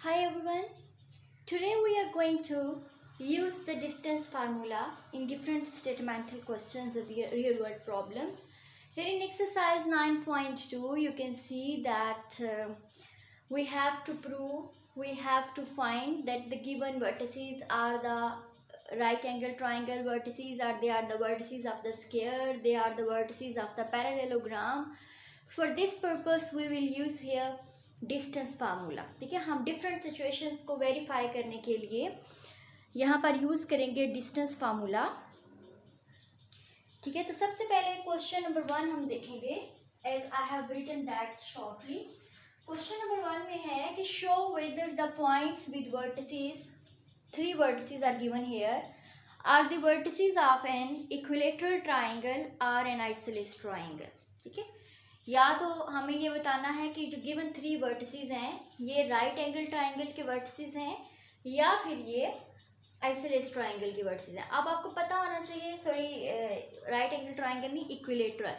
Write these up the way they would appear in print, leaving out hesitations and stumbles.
Hi everyone. Today we are going to use the distance formula in different statemental questions of real world problems. Here in exercise 9.2 you can see that we have to find that the given vertices are the right angle triangle vertices, they are the vertices of the square, they are the vertices of the parallelogram. For this purpose we will use here distance formula. ठीक है, हम different situations को verify करने के लिए यहाँ पर use करेंगे डिस्टेंस फार्मूला. ठीक है, तो सबसे पहले क्वेश्चन नंबर 1 हम देखेंगे. As I have written that shortly. Question number 1 में है कि show whether the points with vertices, 3 vertices are given here, are the vertices of an equilateral triangle और एन आइसोसेलेस ट्राइंगल. ठीक है, या तो हमें ये बताना है कि जो गिवन 3 वर्टिसेस हैं ये राइट एंगल ट्राइंगल के वर्टिसेस हैं या फिर ये आइसोसेलेस ट्राइंगल के वर्टिसेस हैं. अब आपको पता होना चाहिए, राइट एंगल ट्राइंगल नहीं, इक्विलेटरल.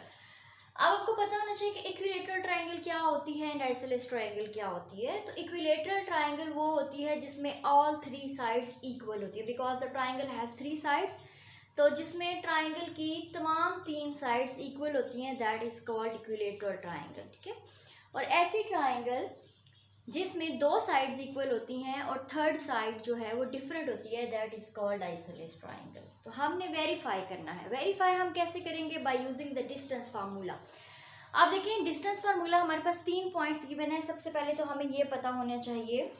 अब आपको पता होना चाहिए कि इक्विलेटरल ट्राइंगल क्या होती है एंड आइसोसेलेस ट्राइंगल क्या होती है. तो इक्विलेटरल ट्राइंगल वो होती है जिसमें ऑल 3 साइड्स इक्वल होती है, because the triangle has 3 sides. तो जिसमें ट्राइंगल की तमाम 3 साइड्स इक्वल होती हैं, that is called equilateral triangle. ठीक है, और ऐसी ट्राइंगल जिसमें 2 साइड्स इक्वल होती हैं और थर्ड साइड जो है वो डिफरेंट होती है, that is called isosceles triangle. तो हमने वेरीफाई करना है. वेरीफाई हम कैसे करेंगे? By using the distance formula. आप देखें डिस्टेंस फार्मूला हमारे पास 3 पॉइंट्स गिवन है. सबसे पहले तो हमें ये पता होना चाहिए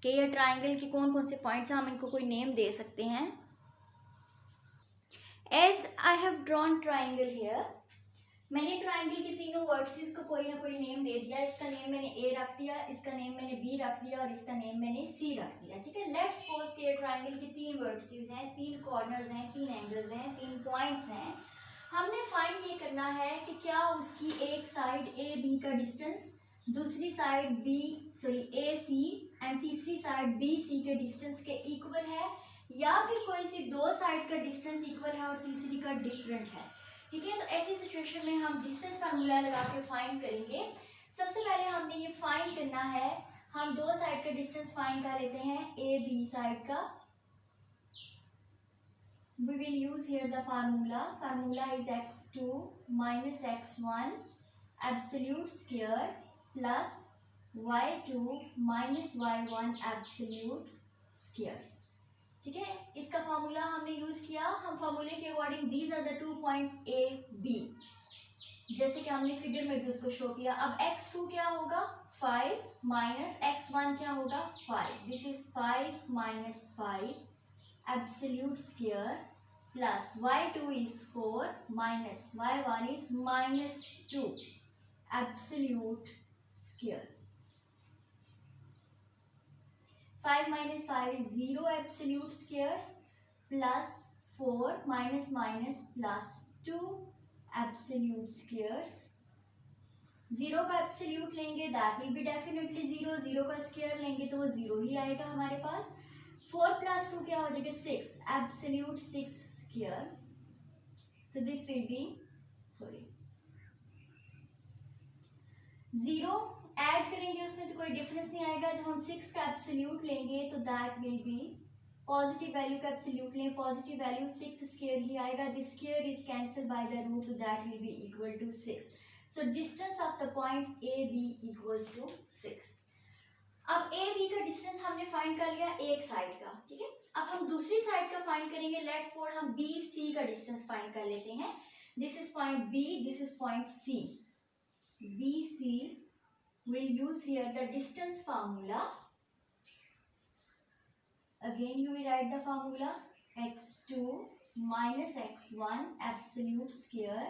कि ये ट्राइंगल के कौन कौन से पॉइंट्स हैं. हम इनको कोई नेम दे सकते हैं. As I have drawn triangle here, मैंने ट्राइंगल के तीनों वर्टिसेस को कोई ना कोई नेम दे दिया. इसका नेम मैंने A रख दिया, इसका नेम मैंने B रख दिया और इसका नेम मैंने C रख दिया. ठीक है, लेट्स सपोज कि ट्राइंगल के 3 वर्टिसेस हैं, 3 कॉर्नर्स हैं, 3 एंगल्स हैं, 3 पॉइंट्स हैं. हमने फाइंड ये करना है कि क्या उसकी एक साइड AB का डिस्टेंस, दूसरी साइड AC एंड तीसरी साइड BC के डिस्टेंस के इक्वल है, या फिर कोई सी 2 साइड का डिस्टेंस इक्वल है और तीसरी का डिफरेंट है. ठीक है, तो ऐसी सिचुएशन में हम डिस्टेंस फार्मूला लगा के फाइंड करेंगे. सबसे पहले हमने ये फाइंड करना है, हम 2 साइड का डिस्टेंस फाइंड कर लेते हैं. ए बी साइड का we will use here the formula is x2 minus x1 absolute square plus y2 minus y1 absolute square. ठीक है, इसका फार्मूला हमने यूज किया. हम फार्मूले के according these are the 2 points A B, जैसे कि हमने फिगर में भी उसको शो किया. अब x2 क्या होगा? 5 माइनस x1 क्या होगा? 5. This is 5 minus 5 absolute square plus y2 is 4 minus y1 is minus 2 absolute square. 5 minus 5 is 0 absolute squares plus 4 minus minus plus 2 absolute squares. 0 का एब्सोल्यूट लेंगे दैट विल बी डेफिनेटली 0. 0 का square लेंगे तो वो 0 ही आएगा हमारे पास. 4 प्लस 2 क्या हो जाएगा? 6 एब्सोल्यूट 6 स्क्वायर. तो दिस विल बी 0 ऐड करेंगे उसमें तो कोई डिफरेंस नहीं आएगा. जब हम 6 का एब्सोल्यूट लेंगे तो that will be positive value का एब्सोल्यूट लें, पॉजिटिव वैल्यू 6 स्क्वायर ही आएगा. This square is cancel by the root, तो that will be equal to 6. So distance of the points A B equals to 6. अब A B का distance हमने find कर लिया एक साइड का. ठीक है, अब हम दूसरी साइड का फाइंड करेंगे. लेट्स सपोज हम B C का डिस्टेंस फाइंड कर लेते हैं. This is point B, this is point C. B C we'll use here the distance formula. Again you will write the formula x2 minus x1 absolute square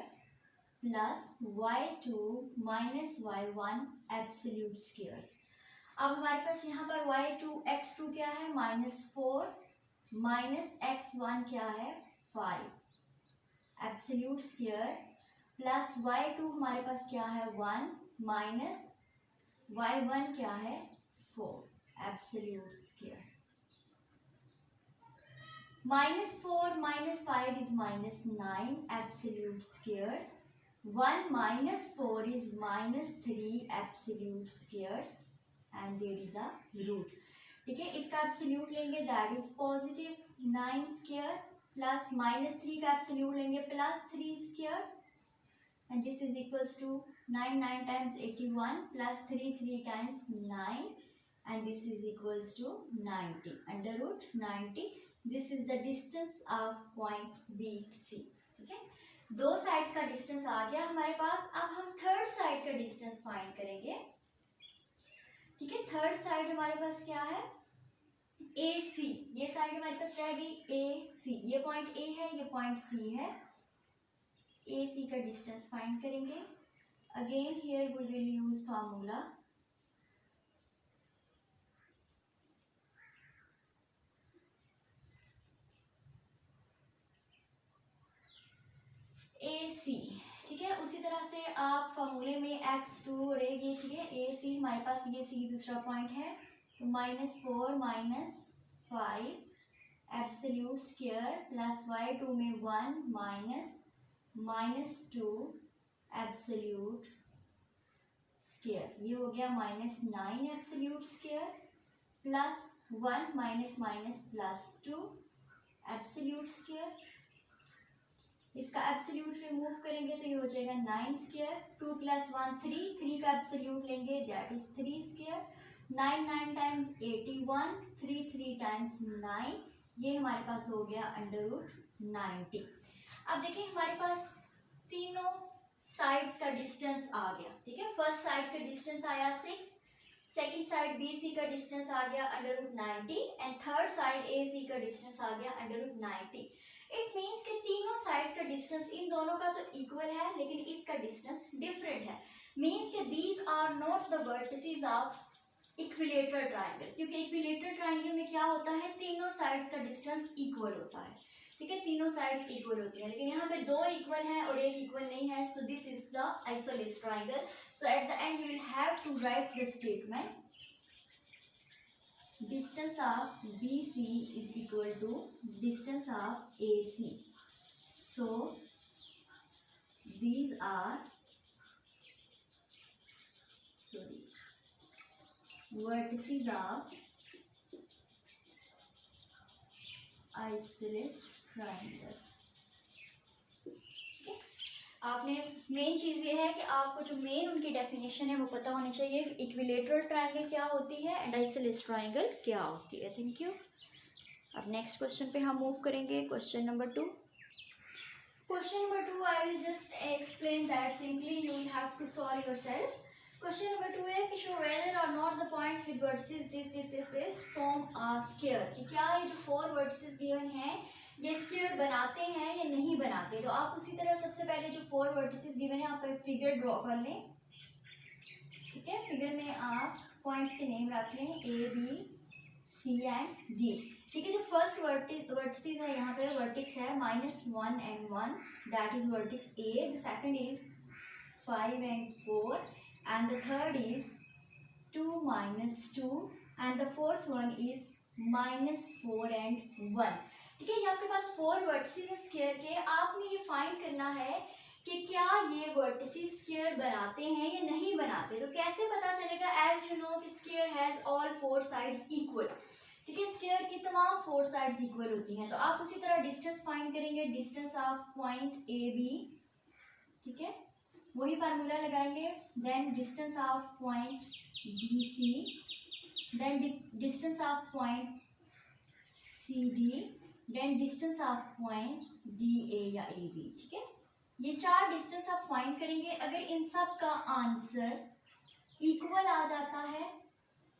plus y2 minus y1 absolute squares. अब हमारे पास यहाँ पर x2 क्या है? -4 minus x1 क्या है? 5 absolute square plus y2 हमारे पास क्या है? 1 माइनस y1 क्या है? 4 absolute square. -4 minus 5 is -9 absolute squares. 1 minus 4 is -3 absolute squares. And there is a root. ठीक है, इसका एब्सोल्यूट लेंगे that is positive 9 square plus -3 का एब्सोल्यूट लेंगे +3 square and this is equals to 9 times 81 plus 3 times 9 and this is equals to 90 under root 90. This is the distance of point BC. ठीक है, दो sides का distance आ गया हमारे पास। अब हम थर्ड साइड का डिस्टेंस फाइंड करेंगे। ठीक है, थर्ड साइड हमारे पास क्या है, AC। ये साइड हमारे पास रह गई AC, ये पॉइंट A है, ये पॉइंट C है। AC का डिस्टेंस फाइंड करेंगे। Again here we will use formula AC। ठीक है, उसी तरह से आप फॉर्मूले में x2 और ये ठीक है AC हमारे पास ये C दूसरा पॉइंट है तो -4 -5 एब्सोल्यूट स्क्वायर प्लस y2 में 1 -2 एब्सोल्यूट स्क्वायर, ये हो गया -9 absolute square plus 1 +2 absolute square. इसका एब्सोल्यूट रिमूव करेंगे तो ये हो जाएगा 9 स्क्वायर, 2 + 1 3 का एब्सोल्यूट लेंगे that is 3 square, 9 times 81 3 times 9, ये हमारे पास हो गया √90। अब देखिए हमारे पास तीनों साइड्स का डिस्टेंस आ गया। ठीक है, फर्स्ट साइड का डिस्टेंस आया 6, सेकेंड साइड BC का डिस्टेंस आ गया √90 एंड थर्ड साइड AC का डिस्टेंस आ गया √90। इट मीन्स कि तीनों साइड्स का डिस्टेंस इन दोनों का तो इक्वल है लेकिन इसका डिस्टेंस डिफरेंट है। मीन्स कि these are not the vertices of equilateral triangle, क्योंकि इक्विलेटरल ट्रायंगल में क्या होता है, तीनों साइड्स का डिस्टेंस इक्वल होता है। ठीक है, तीनों साइड्स इक्वल होती हैं, लेकिन यहाँ पे दो इक्वल हैं और एक इक्वल नहीं है, so this is the isosceles triangle. So at the end you will have to write the statement distance of BC is equal to distance of AC. So these are vertices of isosceles triangle. आपने main चीज़ ये है कि आपको जो main उनकी definition है वो पता होनी चाहिए कि इक्विलेटरल ट्रायंगल क्या होती है एंड आइसोलेस ट्रायंगल क्या होती है। Thank you. अब नेक्स्ट क्वेश्चन पे हम मूव करेंगे। Question number 2 I will just explain that simply, you will have to solve yourself. Question number 2 है कि show whether or not the points with vertices this form a square, कि क्या ये जो 4 vertices given हैं ये square बनाते हैं या नहीं बनाते। तो आप उसी तरह सबसे पहले जो 4 वर्टिसेस गिवन है आप एक फिगर ड्रॉ कर लें। ठीक है, फिगर में आप पॉइंट्स के नेम रख लें A B C and D। ठीक है, जो फर्स्ट वर्टिसेस है यहाँ पे वर्टिक्स है -1 and 1 that is vertices A, the second is 5 and 4 and the third is 2 - 2 and the fourth one is -4 and 1। ठीक है, ये आपके पास 4 वर्टिसेस है स्क्वायर के। आपने ये फाइंड करना है कि क्या ये वर्टिसेस स्क्वायर बनाते हैं या नहीं बनाते। तो कैसे पता चलेगा, एज यू नो कि square has all 4 sides equal. ठीक है, स्क्वायर की तमाम 4 साइड्स इक्वल होती हैं। तो आप उसी तरह डिस्टेंस फाइंड करेंगे, डिस्टेंस ऑफ पॉइंट AB। ठीक है, वही फार्मूला लगाएंगे, then distance of point BC, then distance of point CD, then distance of point DA या AD। ठीक है, ये 4 डिस्टेंस आप फाइंड करेंगे। अगर इन सब का आंसर इक्वल आ जाता है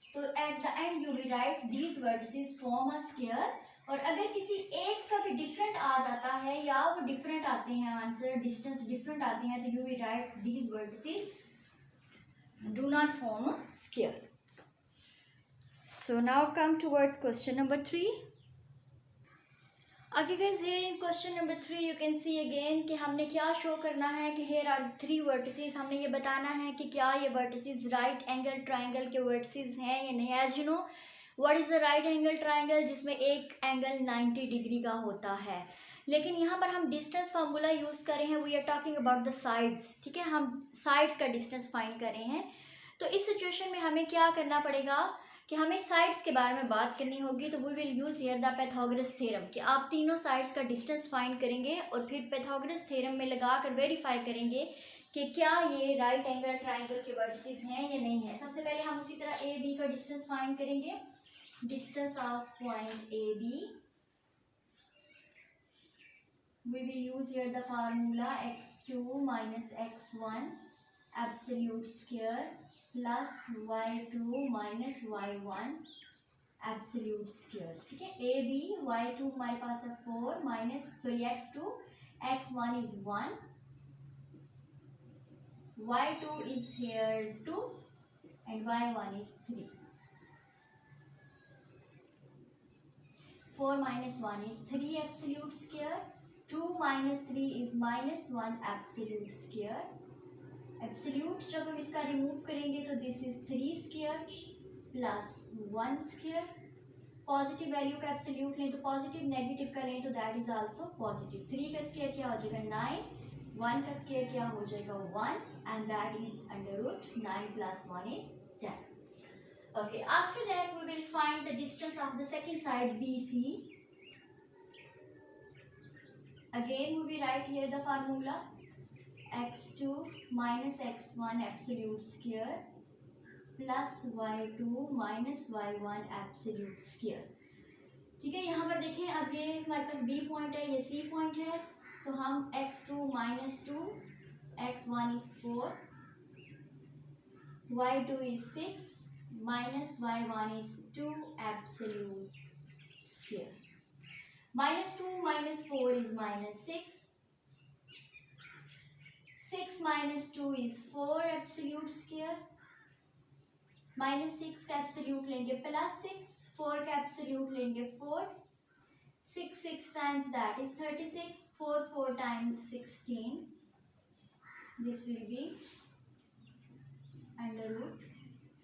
तो at the end you will write these vertices form a square. और अगर किसी एक का भी डिफरेंट आ जाता है या वो डिफरेंट आते हैं आंसर, डिस्टेंस डिफरेंट आते हैं, तो you will write these vertices do not form a square. So now come towards question number 3। Okay guys, here in question number 3 you can see again कि हमने क्या शो करना है कि here are 3 vertices। हमने ये बताना है कि क्या ये vertices राइट एंगल ट्राइंगल के vertices हैं या नहीं। As you know what is the right angle triangle, जिसमें एक एंगल 90 डिग्री का होता है। लेकिन यहाँ पर हम डिस्टेंस फार्मूला यूज़ कर रहे हैं, we are talking about the sides. ठीक है, हम साइड्स का डिस्टेंस फाइंड कर रहे हैं। तो इस सिचुएशन में हमें क्या करना पड़ेगा कि हमें साइड्स के बारे में बात करनी होगी। तो we will use here the Pythagoras theorem कि आप तीनों साइड्स का डिस्टेंस फाइंड करेंगे और फिर पैथागोरस थ्योरम में लगा कर वेरीफाई करेंगे कि क्या ये राइट एंगल ट्राइंगल के वर्टिसेस हैं या नहीं है। सबसे पहले हम उसी तरह ए बी का डिस्टेंस फाइंड करेंगे। Distance of point A B, we will use here the formula x2 minus x1 absolute square plus y2 minus y1 absolute square। ठीक है, a b y2 हमारे पास है 4 minus sorry x2, x1 is 1, y2 is here 2 and y1 is 3। 4 minus 1 is 3 absolute square, 2 minus 3 is minus 1 absolute square। Absolute जब हम इसका remove करेंगे तो this is 3 square plus 1 square. Positive value का absolute लें तो पॉजिटिव, नेगेटिव का लें तो दैट इज आल्सो पॉजिटिव। 3 का स्क्वायर क्या हो जाएगा 9, 1 का स्क्वायर क्या हो जाएगा 1 and that is under root 9 plus 1 is 10। Okay, after that we will find the distance of the second side BC. Again we will write here the formula x2 minus x1 absolute square plus y2 minus y1 absolute square। ठीक है, यहाँ पर देखें अब ये हमारे पास B point है, ये C पॉइंट है, तो हम x2 minus 2, x1 is 4, y2 is 6 minus y1 is 2 absolute square। Minus 2 minus 4 is minus 6, 6 minus 2 is 4 absolute square, minus 6 का एब्सोल्यूट लेंगे प्लस 6, 4 का एब्सोल्यूट लेंगे 4, 6 6 times that is 36, 4 4 times 16, this will be under root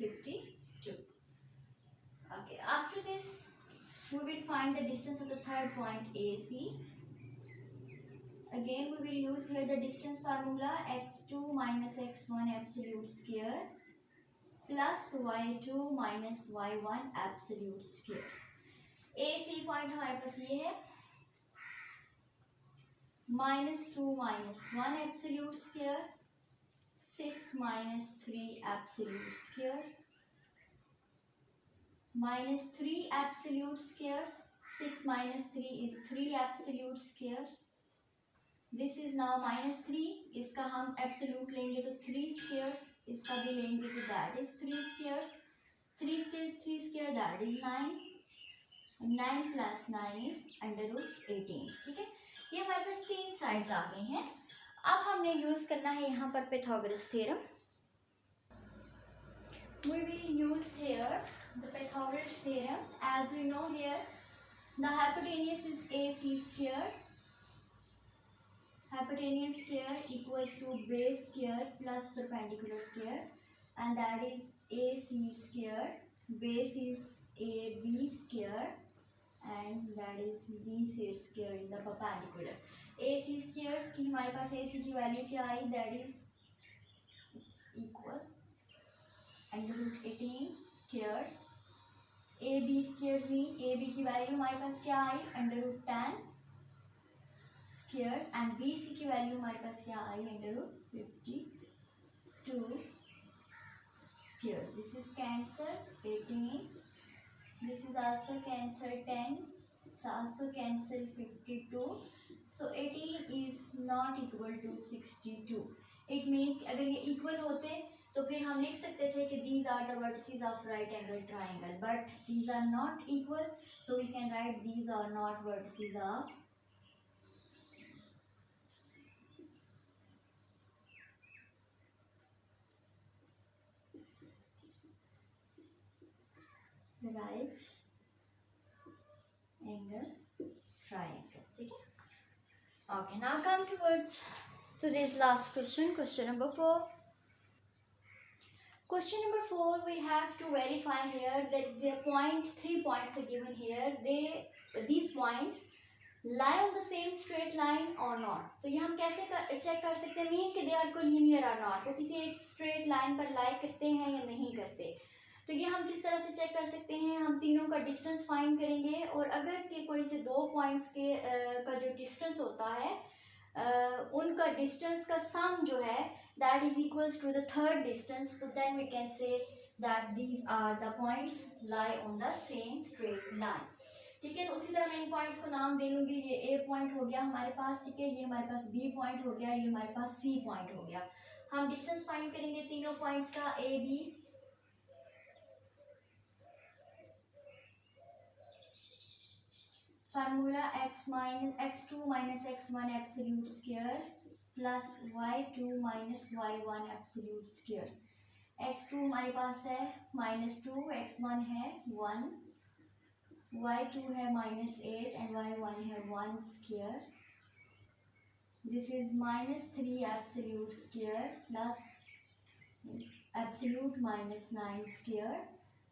52। Okay, after this we will find the distance of the third point AC। Again we will use here the distance formula x2 minus x1 absolute square plus y2 minus y1 absolute square। AC point हमारे पास ये है -2 minus 1 absolute square, 6 minus 3 absolute square, minus 3 absolute squares, 6 minus 3 is 3 absolute squares। This is now -3, इसका हम absolute लेंगे तो 3 squares, इसका भी लेंगे तो that is 3 squares, 3 square that is 9, 9 plus 9 is under root 18। ठीक है, ये हमारे पास 3 साइड्स आ गई हैं। अब हमने यूज करना है यहाँ पर Pythagoras theorem. We will use here the Pythagoras theorem. As we know here the hypotenuse is AC square, hypotenuse square equals to base square plus perpendicular square, and that is AC square, base is AB square and that is BC square is the perpendicular। AC squares की हमारे पास AC की value क्या आई, that is equal under root 18 squares। AB squares में AB की value हमारे पास क्या आई under root 10 square and BC की वैल्यू हमारे पास क्या आई under root 52 square। This is cancer 18, this is also cancer 10, it's also cancer 52, so 18 is not equal to 62। It means अगर ये इक्वल होते तो फिर हम लिख सकते थे कि these are the vertices of right angle triangle, but these are not equal, so we can write these are not vertices of right angle triangle। ठीक है, okay, now come towards today's last question, question number 4। question number 4 we have to verify here that the points, 3 points are given here, these points lie on the same straight line or not। तो ये हम कैसे check कर सकते हैं mean कि they are collinear और not, वो किसी एक स्ट्रेट लाइन पर लाई करते हैं या नहीं करते। तो ये हम किस तरह से चेक कर सकते हैं, हम तीनों का डिस्टेंस फाइंड करेंगे और अगर के कोई से दो पॉइंट्स के का जो डिस्टेंस होता है उनका डिस्टेंस का सम जो है that is equals to the third distance, तो then we can say that these are the points lie on the same straight line. ठीक है, तो उसी तरह मैं इन पॉइंट्स को नाम दे लूंगी। ये ए पॉइंट हो गया हमारे पास, ठीक है, ये हमारे पास बी पॉइंट हो गया, ये हमारे पास सी पॉइंट हो गया। हम डिस्टेंस फाइंड करेंगे तीनों पॉइंट्स का, A B. Formula x2 minus x1 absolute square plus y2 minus y1 absolute square. x2 हमारे पास है -2, x1 है 1, y2 है -8 एंड y1 है 1 square. This is -3 absolute square plus absolute -9 square.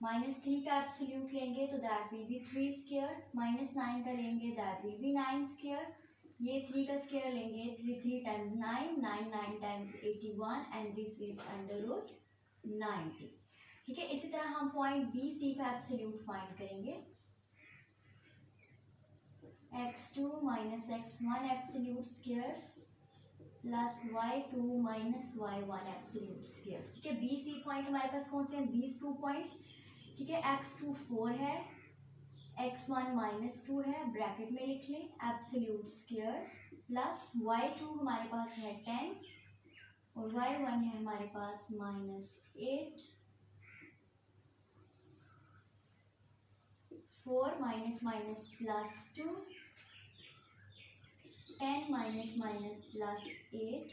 -3 का एब्सोल्यूट लेंगे तो दैट विल बी 3 स्क्वायर, -9 का लेंगे दैट विल बी 9 स्क्वायर। ये 3 का स्क्वायर लेंगे, 3 times 9, 9 times 81 and this is √90। ठीक है, इसी तरह हम पॉइंट बी सी का एब्सोल्यूट फाइंड करेंगे। x2 minus x1 absolute square plus y2 minus y1 absolute square. ठीक है, बी सी पॉइंट हमारे पास कौन से हैं, दीज टू पॉइंट्स। ठीक है, x2 4 है, x1 -2 है, ब्रैकेट में लिख लें एब्सोल्यूट स्क्वायर प्लस y2 हमारे पास है 10 और y1 है हमारे पास -8। 4 minus minus plus 2, 10 minus minus plus 8,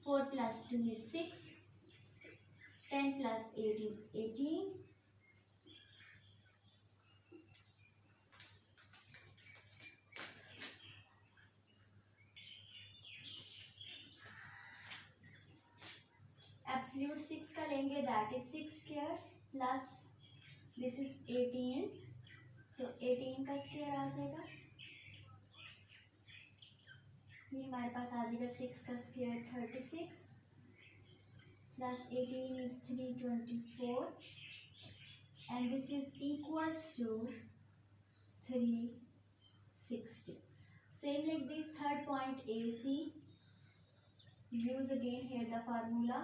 4 plus 2 is 6, 10 plus 8 is 18, absolute 6 का लेंगे that is 6 square plus this is 18, तो 18 का स्क्वायर आ जाएगा, ये हमारे पास आ जाएगा 6 का square 36 plus 18 is 324 and this is equals to 360. Same like this third point AC. Use again here the formula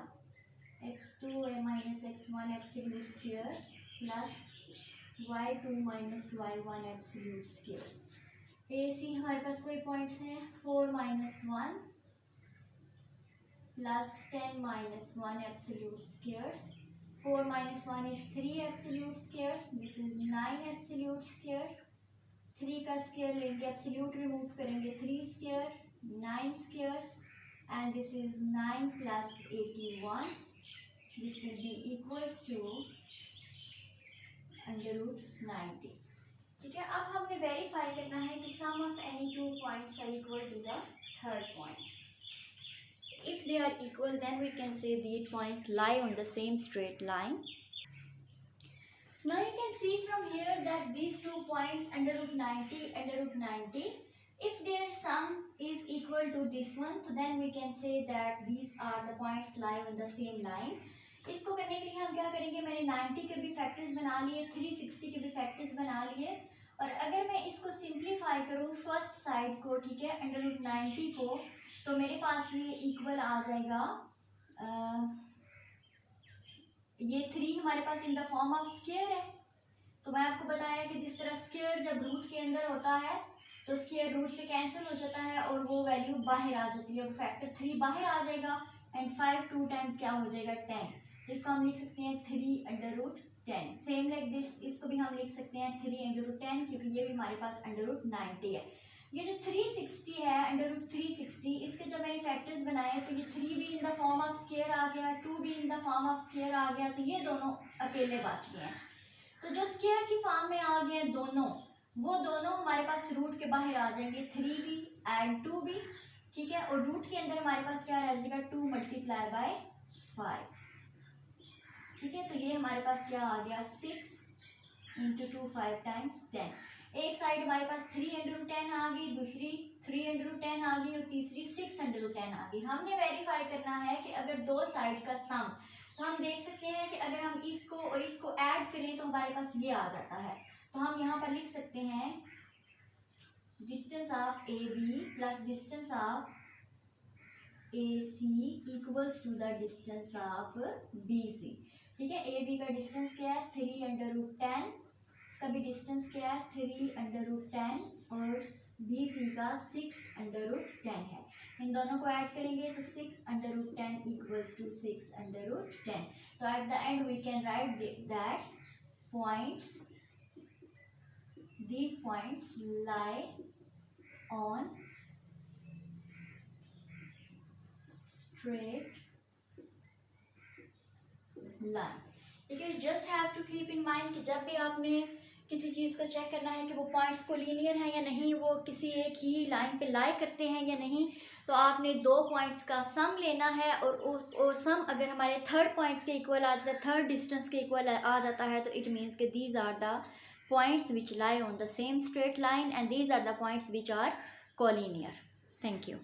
x2 minus x1 absolute square plus y2 minus y1 absolute square. AC हमारे पास कोई points हैं 4 minus 1 plus 10 minus 1 absolute squares. 4 minus 1 is 3 absolute square. This is 9 absolute square. 3 का square लेंगे, absolute remove करेंगे, 3 square 9 square and this is 9 plus 81. This will be equals to √90. ठीक है, अब हमने वेरीफाई करना है कि sum of any two points are equal to the third point. If they are equal, then we can say these points lie on the same straight line. Now you can see from here that these 2 points √90, if their sum is equal to this one, so then we can say that these are the points lie on the same line. इसको करने के लिए हम क्या करेंगे, मैंने 90 के भी फैक्टर्स बना लिए, 360 के भी फैक्टर्स बना लिए, और अगर मैं इसको सिंप्लीफाई करूँ फर्स्ट साइड को, ठीक है, √90 को, तो मेरे पास ये इक्वल आ जाएगा ये 3 हमारे पास in the form of square है। तो मैं आपको बताया कि जिस तरह स्क्वायर जब रूट के अंदर होता है तो स्क्वायर रूट से कैंसिल हो जाता है और वो वैल्यू बाहर आ जाती है, वो फैक्टर 3 बाहर आ जाएगा एंड 5 2 टाइम्स क्या हो जाएगा 10, तो इसको हम लिख सकते हैं 3/10। सेम लाइक दिस, इसको भी हम लिख सकते हैं 3/10 क्योंकि ये भी हमारे पास √90 है। ये जो 360 है √360, इसके जब मैंने फैक्टर्स बनाए तो ये 3 भी in the form of square आ गया, 2 भी in the form of square आ गया, तो ये दोनों अकेले बच गए हैं। तो जो स्क्वायर की फॉर्म में आ गए दोनों, वो दोनों हमारे पास रूट के बाहर आ जाएंगे, 3 भी एंड 2 भी, ठीक है, और रूट के अंदर हमारे पास क्या रह जाएगा 2 × 5, ठीक है। तो ये हमारे पास क्या आ गया 6 × 2 5 टाइम्स 10। एक साइड हमारे पास 3/10 आ गई, दूसरी 3/10 आ गई और तीसरी 6/10 आ गई। हमने वेरीफाई करना है कि अगर दो साइड का सम, तो हम देख सकते हैं कि अगर हम इसको और इसको ऐड करें तो हमारे पास ये आ जाता है। तो हम यहाँ पर लिख सकते हैं distance of A B plus distance of A C equals to the distance of B C. ठीक है, ए बी का डिस्टेंस क्या है 3/10, इसका भी डिस्टेंस क्या है 3/10 और बी सी का 6/10 है। इन दोनों को ऐड करेंगे तो 6/10 इक्वल्स टू 6/10। तो at the end we can write that points, these points lie on straight line। ठीक है, just have to keep in mind कि जब भी आपने किसी चीज़ का चेक करना है कि वो पॉइंट्स को लीनियर है या नहीं, वो किसी एक ही लाइन पे लाई करते हैं या नहीं, तो आपने दो पॉइंट्स का सम लेना है और सम अगर हमारे थर्ड पॉइंट्स के इक्वल आ जाता है, थर्ड डिस्टेंस के इक्वल आ जाता है, तो इट मीन्स कि these are the points which lie on the same straight line and these are the points which are collinear. Thank you.